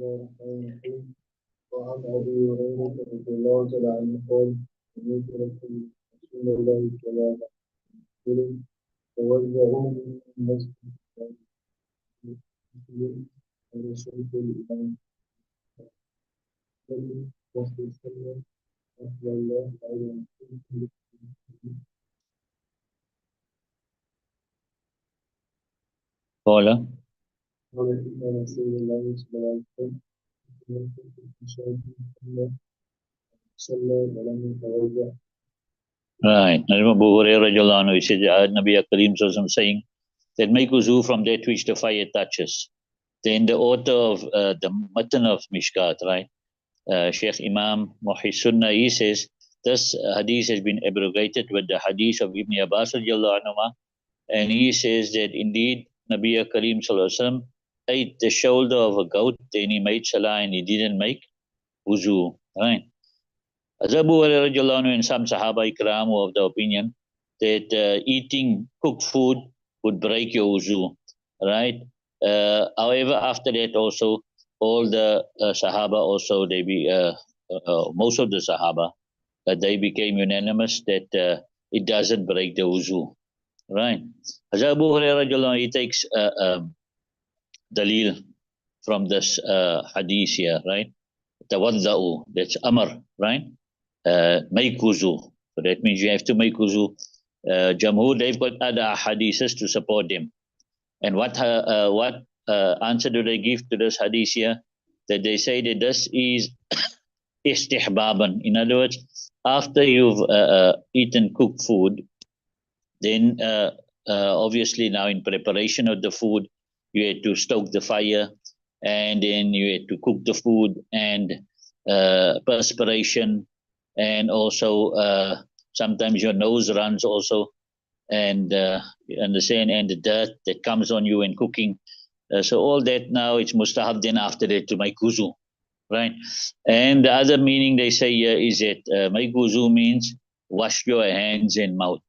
وعن أبي هريرة رضي الله تعالى عنه قال سمعت رسول الله صلى الله عليه وسلم توزعوا من المسجد ورسول الإمام وفي سنة أهل الله عليه قال إن رسول الله صلى الله عليه وسلم صلى ولم يتوضأ. Right. Abu Hurairah radiallahu anhu, he said, Nabi Kareem sallallahu alaihi wasallam saying that make wuzu from that which the fire touches. Then the author of the matan of Mishkat, right, Sheikh Imam Muhi Sunnah, he says this hadith has been abrogated with the hadith of Ibn Abbas radiallahu anhu, and he says that indeed Nabi Kareem sallallahu alaihi wasallam ate the shoulder of a goat, then he made salah and he didn't make wuzu, right? Abu Hurairah radiallahu anhu and some Sahaba Ikram were of the opinion that eating cooked food would break your wuzu, right? However, after that also, all the Sahaba also, most of the Sahaba, they became unanimous that it doesn't break the wuzu, right? Abu Hurairah radiallahu anhu, he takes dalil from this hadith here, right? Tawadda'u, that's Amr, right? Make wuzu. So that means you have to make wuzu. Jamhur, they've got other hadiths to support them. And what answer do they give to this hadith here? That they say that this is istihbaban. In other words, after you've eaten cooked food, then obviously now in preparation of the food, you had to stoke the fire, and then you had to cook the food, and perspiration, and also sometimes your nose runs also, and you understand, and the dirt that comes on you when cooking. So all that now it's mustahab then after that to make wuzu, right? And the other meaning they say here is that make wuzu means wash your hands and mouth.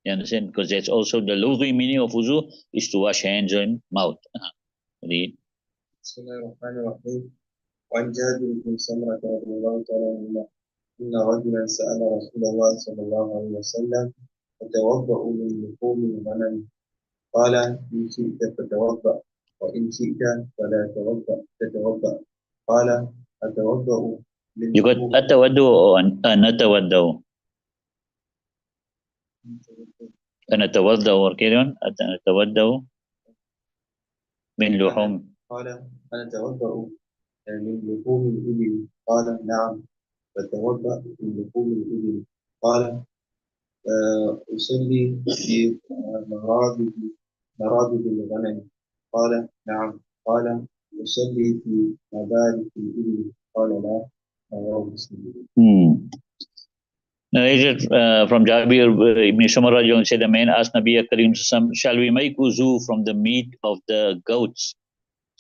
You understand? Because that's also the lughi meaning of wuzu is to wash hands and mouth. Read. بسم الله الرحمن الرحيم. وعن جابر بن سمرة رضي الله تعالى عنه إن رجلا سأل رسول الله صلى الله عليه وسلم فتوضأ من لحوم الغنم قال إن شئت فتوضأ وإن شئت فلا تتوضأ قال أتوضأ من You got atawaddu or anatawaddu? Anatawaddu or carry on? Anatawaddu min luhum. قال أنا أتوضأ من لحوم الإبل قال نعم فتوضأ من لحوم الإبل قال أصلي في مرابض الغنم قال نعم قال أصلي في مبارك الإبل قال لا رواه مسلم. Narrated from Jabir ibn Shumar said, the man asked Nabi Karim, shall we make wuzu from the meat of the goats?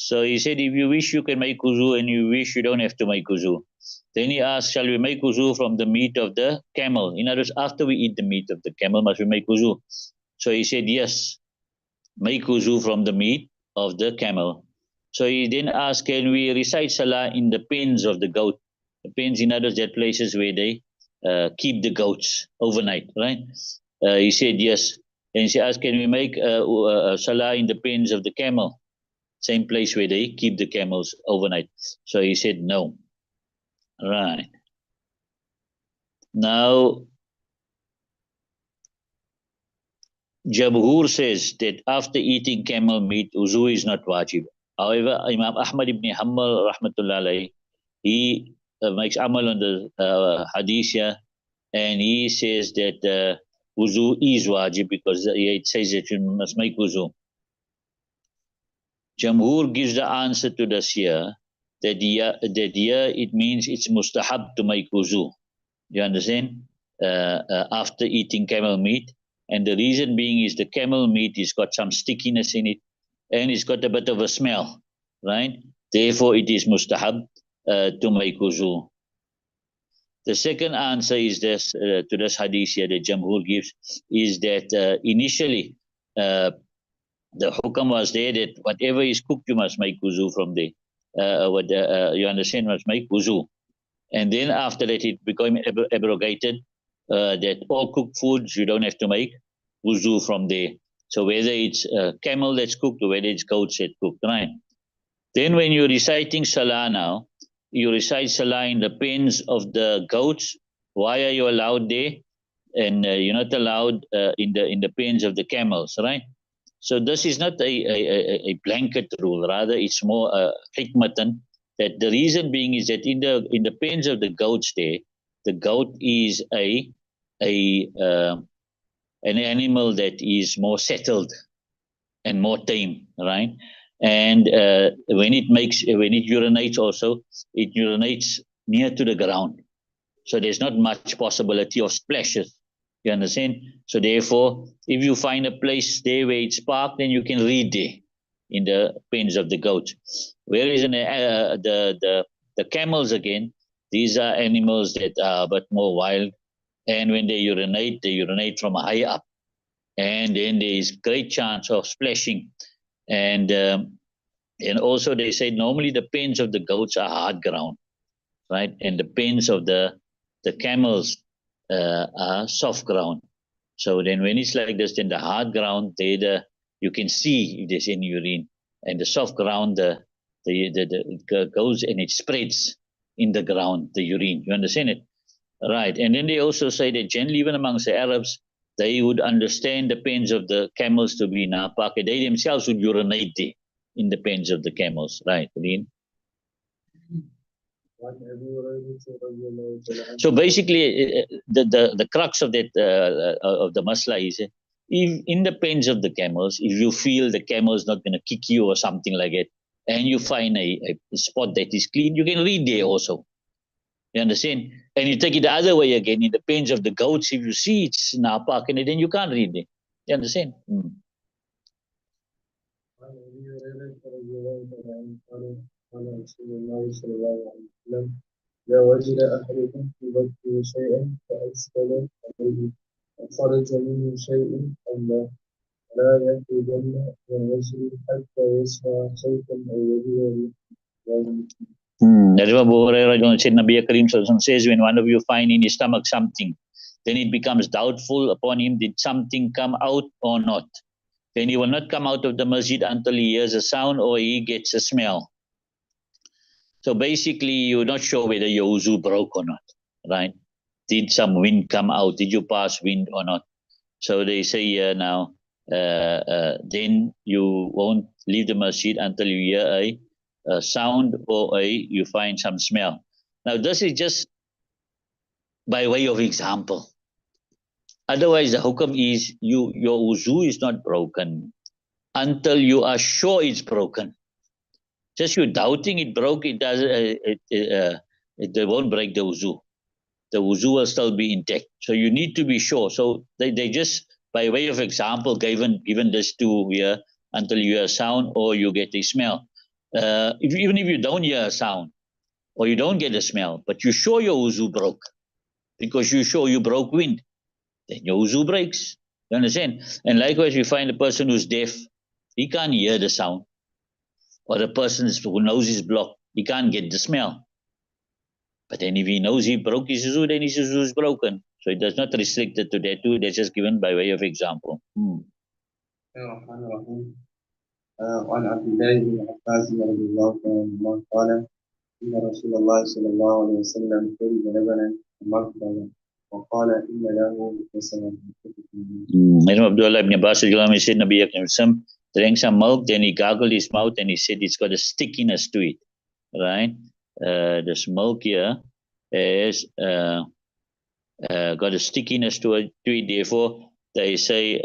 So he said, if you wish, you can make wuzu, and you wish, you don't have to make wuzu. Then he asked, shall we make wuzu from the meat of the camel? In other words, after we eat the meat of the camel, must we make wuzu? So he said, yes, make wuzu from the meat of the camel. So he then asked, can we recite salah in the pens of the goat? The pens, in other words, that places where they keep the goats overnight, right? He said, yes. And he asked, can we make salah in the pens of the camel? Same place where they keep the camels overnight. So he said, no. Right. Now, Jabhur says that after eating camel meat, wuzu is not wajib. However, Imam Ahmad ibn Hanbal, rahmatullah alayhi, he makes amal on the hadith here, and he says that wuzu is wajib because it says that you must make wuzu. Jamhur gives the answer to this here, that here it means it's mustahab to make wuzu. You understand? After eating camel meat. And the reason being is the camel meat has got some stickiness in it, and it's got a bit of a smell, right? Therefore, it is mustahab to make wuzu. The second answer is this to this hadith here that Jamhur gives, is that initially the hukam was there that whatever is cooked, you must make wuzu from there. you understand, must make wudhu. And then after that, it became abrogated that all cooked foods, you don't have to make wudhu from there. So whether it's camel that's cooked or whether it's goats that cooked, right? Then when you're reciting salah now, you recite salah in the pens of the goats. Why are you allowed there? And you're not allowed in the pens of the camels, right? So this is not a blanket rule. Rather, it's more hikmatan. That the reason being is that in the pens of the goats there, the goat is a an animal that is more settled and more tame, right? And when it urinates also, it urinates near to the ground. So there's not much possibility of splashes. You understand? So therefore, if you find a place there where it's parked, then you can read there in the pens of the goats. Whereas in the camels again, these are animals that are but more wild, and when they urinate from high up, and then there is great chance of splashing, and also they say normally the pens of the goats are hard ground, right, and the pens of the camels are soft ground. So then when it's like this, then the hard ground, you can see if there's any urine, and the soft ground, it goes and it spreads in the ground, the urine. You understand it? Right. And then they also say that generally, even amongst the Arabs, they would understand the pens of the camels to be napak. They themselves would urinate there in the pens of the camels. Right. So basically, the crux of that of the masla is, if in the pens of the camels, if you feel the camel is not going to kick you or something like it, and you find a spot that is clean, you can read there also. You understand? And you take it the other way again, in the pens of the goats, if you see it's napak, and then you can't read it. You understand? إذا وجد أحدكم في بطنه شيئا فأسفل عليه وخرج منه شيء ألا لا يخرجن من وجهه حتى يسمع صوتا أو يجد That's what Abu Hurairah said. Nabi Karim says, when one of you find in his stomach something, then it becomes doubtful upon him, did something come out or not? Then he will not come out of the masjid until he hears a sound or he gets a smell. So basically, you're not sure whether your wuzu broke or not, right? Did some wind come out? Did you pass wind or not? So they say here now, then you won't leave the masjid until you hear a sound or you find some smell. Now, this is just by way of example. Otherwise, the hukum is your wuzu is not broken until you are sure it's broken. Just you doubting it broke, it won't break the wuzu. The wuzu will still be intact. So you need to be sure. So they just, by way of example, given this to here until you hear a sound or you get a smell. Even if you don't hear a sound or you don't get a smell, but you're sure your wuzu broke because you're sure you broke wind, then your wuzu breaks. You understand? And likewise, we find a person who's deaf, he can't hear the sound. Or the person whose nose is blocked, he can't get the smell. But then if he knows he broke his wuzu, then his wuzu is broken. So it does not restrict it to that too. That's just given by way of example. وعن عبد الله بن عباس رضي الله عنه قال إن رسول الله صلى الله عليه وسلم شرب لبنا ومغفرا وقال إن له جسدا. Abdullah ibn Abbas said Nabi Akram drank some milk, then he gargled his mouth and he said it's got a stickiness to it. Right? This milk here has got a stickiness to it. Therefore, they say,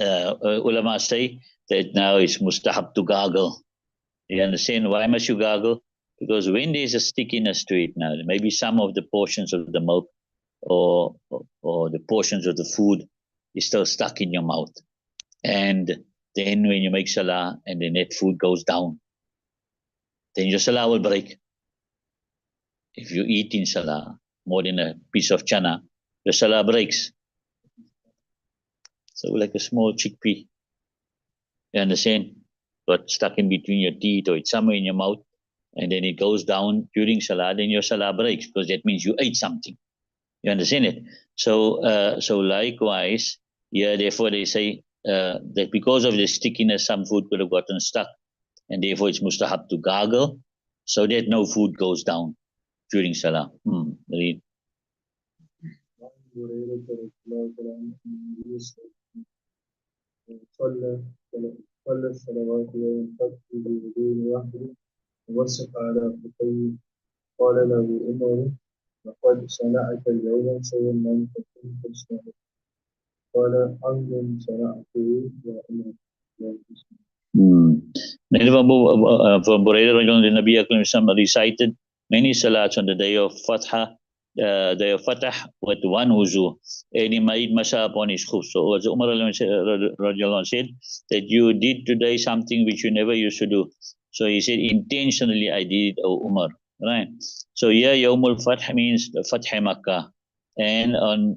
ulama say that now it's mustahab to gargle. You understand why must you gargle? Because when there's a stickiness to it now, maybe some of the portions of the milk or the portions of the food is still stuck in your mouth. And then when you make salah and then that food goes down, then your salah will break. If you eat in salah more than a piece of chana, your salah breaks. So like a small chickpea. You understand? got stuck in between your teeth or it's somewhere in your mouth, and then it goes down during salah, then your salah breaks because that means you ate something. You understand it? So likewise, yeah, therefore they say that because of the stickiness, some food could have gotten stuck, and therefore it's mustahab to gargle so that no food goes down during salah. Read. صلى الصلوات وينفق بالوضوء وحده ووسق على خفيه قال له عمر لقد صنعت اليوم شيئا لم تكن تصنعه قال حمد صنعته يا عمر Then from Burayrah, the Nabi Akram recited many salats on the day of Fatah with one wuzu, and he made masa upon his khuf. So as Umar said that you did today something which you never used to do. So he said, intentionally I did it, O Umar. Right. So here Yawmul Fath means the Fath Makkah. And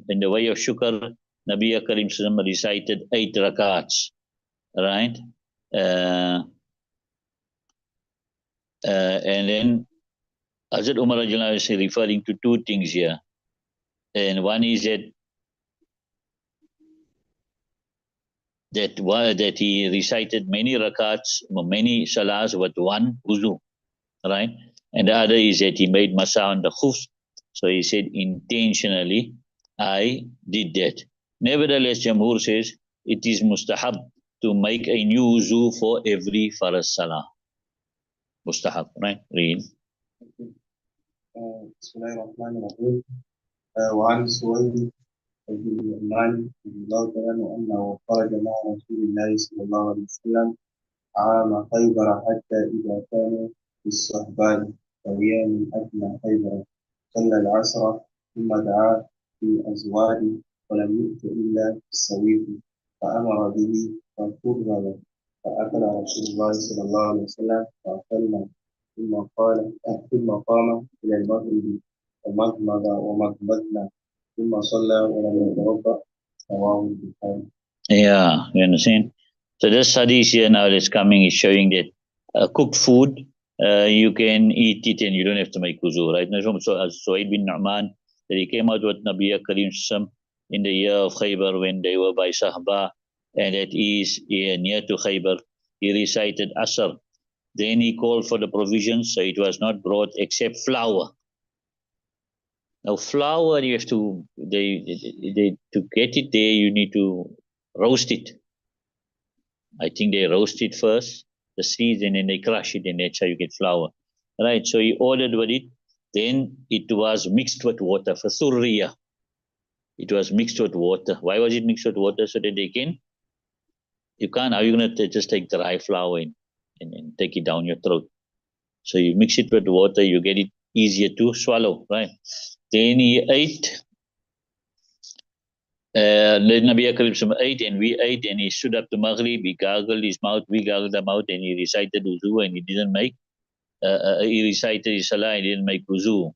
in the way of shukr, Nabi Karim recited 8 rakats. Right. And then Hazrat Umar is referring to 2 things here. And one is that he recited many rakats, many salahs with one wuzu, right? And the other is that he made masa on the khufs. So he said, intentionally, I did that. Nevertheless, Jamhur says, it is mustahab to make a new wuzu for every farz salah. Mustahab, right? Read. بسم الله الرحمن الرحيم وعن سويد بن النعمان رضي الله تعالى عنه أنه خرج مع رسول الله صلى الله عليه وسلم عام خيبر حتى إذا كانوا في الصحبان وهي من أدنى خيبر صلى العصر ثم دعا في أزواجه ولم يؤت إلا في السويق فأمر به فقرب فأكل رسول الله صلى الله عليه وسلم فأكلنا ثم قام إلى المغرب ومضمض ومضمضنا ثم صلى ولم يتوضأ رواه البخاري. Yeah, you understand? So this hadith here now that's coming is showing that cooked food, you can eat it and you don't have to make wuzu, right? So Suhaib bin Nu'man, that he came out with Nabi Karim in the year of Khaybar when they were by Sahba, and that is near to Khaybar. He recited Asr. Then he called for the provisions, so it was not brought except flour. Now flour, you have to to get it there, you need to roast it. I think they roast it first, the seeds, and then they crush it, and that's how you get flour. Right, so he ordered with it. Then it was mixed with water for surriya. It was mixed with water. Why was it mixed with water? So that they can, you can't, how are you going to just take dry flour and take it down your throat? So you mix it with water, you get it easier to swallow, right? Then he ate. The Nabi Karim ate and we ate, and he stood up to Maghrib, he gargled his mouth, we gargled the mouth, and he recited wuzu, and he didn't make, he recited his salah, and he didn't make wuzu.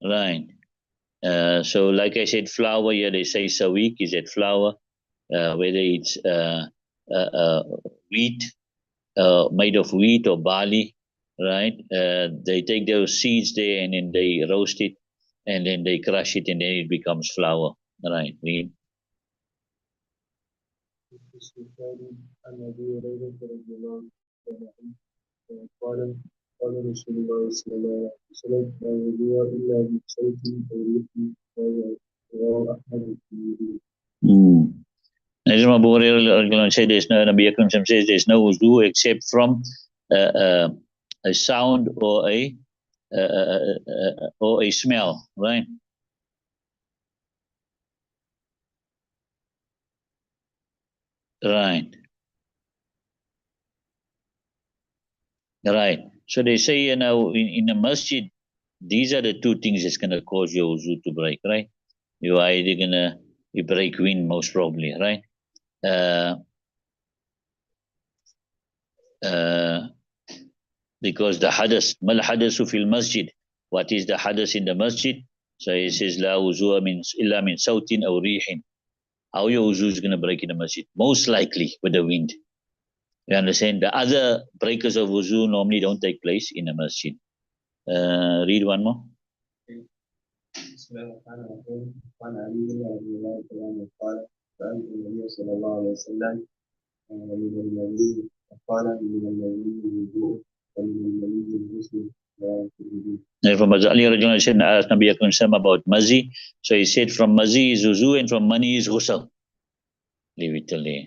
Right. So like I said, flour here, they say sawiq, is that flour, whether it's wheat, made of wheat or barley, right? They take those seeds there and then they roast it, and then they crush it, and then it becomes flour. Right. Read. عن أبي هريرة رضي الله عنه قال رسول الله صلى الله عليه وسلم لا وضوء إلا بصوت أو ريح رواه أحمد الترمذي. Abu Hurairah said there's no, Nabi Akram says there's no wudu except from a sound or a smell, right? Right. Right. So they say, you know, in the masjid, these are the 2 things that's going to cause your wuzu to break, right? You're either going to break wind, most probably, right? Because the hadas, mal hadasu fil masjid. What is the hadas in the masjid? So he says, la wuzu'a illa min sautin aw rihin. How your wuzu is going to break in the masjid? Most likely with the wind. You understand? The other breakers of wuzu normally don't take place in a masjid. Read one more. بسم الله الرحمن الرحيم وعن علي رضي الله تعالى عنه قال سألت النبي صلى الله عليه وسلم من النبي قال من النبي الوضوء ومن النبي الغسل And from Ali Rajul said, asked Nabi Akram Sallam about mazi. So he said, from mazi is wuzu and from mani is ghusl. Leave it till there.